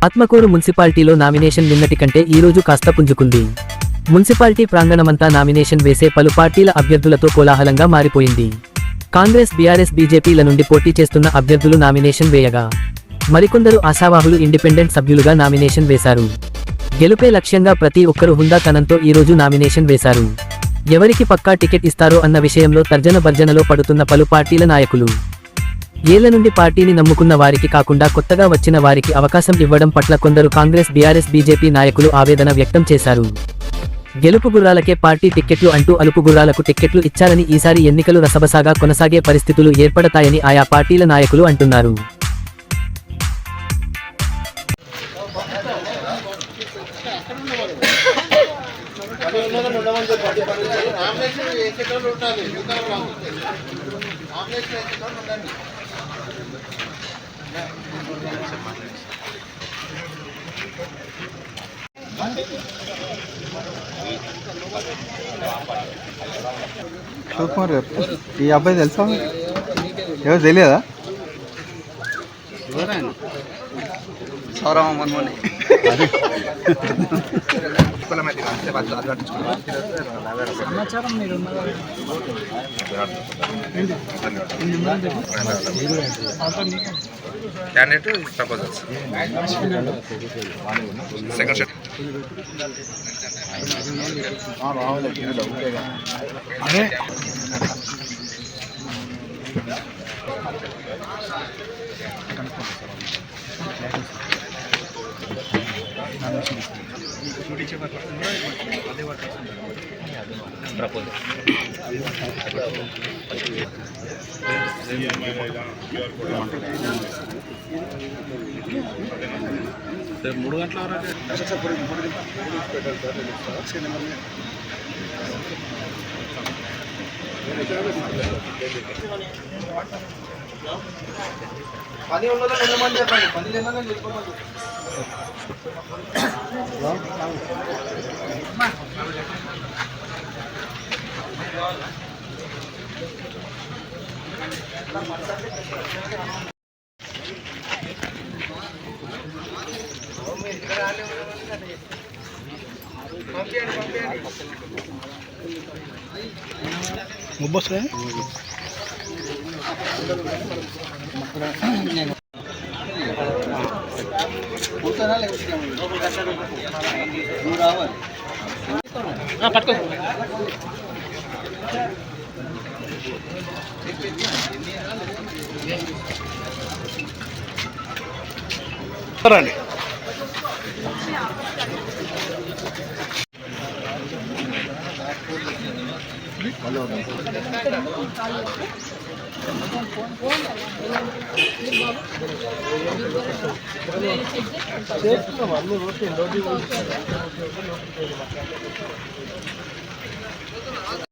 ఆత్మకూరు మున్సిపాలిటీలో నామినేషన్ నిన్నటి కంటే ఈ రోజు కాస్త పుంజుకుంది. మున్సిపాలిటీ ప్రాంగణమంతా నామినేషన్ వేసే పలు పార్టీల అభ్యర్థులతో కోలాహలంగా మారిపోయింది. కాంగ్రెస్, బీఆర్ఎస్, బీజేపీల నుండి పోటీ చేస్తున్న అభ్యర్థులు నామినేషన్ వేయగా, మరికొందరు ఆశావాహులు ఇండిపెండెంట్ సభ్యులుగా నామినేషన్ వేశారు. గెలుపే లక్ష్యంగా ప్రతి ఒక్కరూ హుందాతనంతో ఈ రోజు నామినేషన్ వేశారు. ఎవరికి పక్కా టికెట్ ఇస్తారో అన్న విషయంలో తర్జన భర్జనలో పడుతున్న పలు పార్టీల నాయకులు ఏళ్ల నుండి పార్టీని నమ్ముకున్న వారికి కాకుండా కొత్తగా వచ్చిన వారికి అవకాశం ఇవ్వడం పట్ల కొందరు కాంగ్రెస్, బీఆర్ఎస్, బీజేపీ నాయకులు ఆవేదన వ్యక్తం చేశారు. గెలుపు గుర్రాలకే పార్టీ టిక్కెట్లు అంటూ అలుపు గుర్రాలకు టిక్కెట్లు ఇచ్చారని, ఈసారి ఎన్నికలు రసబసాగా కొనసాగే పరిస్థితులు ఏర్పడతాయని ఆయా పార్టీల నాయకులు అంటున్నారు. శివకుమార్ గారు, ఈ అబ్బాయి తెలుసా? ఎవరు తెలియదా? సమాచారం మీరు candidate proposals. Second set. మూడు గంటల పని ఉన్నదో వెళ్ళమని చెప్పండి. పని లేదని వెళ్ళిపోమని ముబ్బొస్తా పట్టుకో. రండి.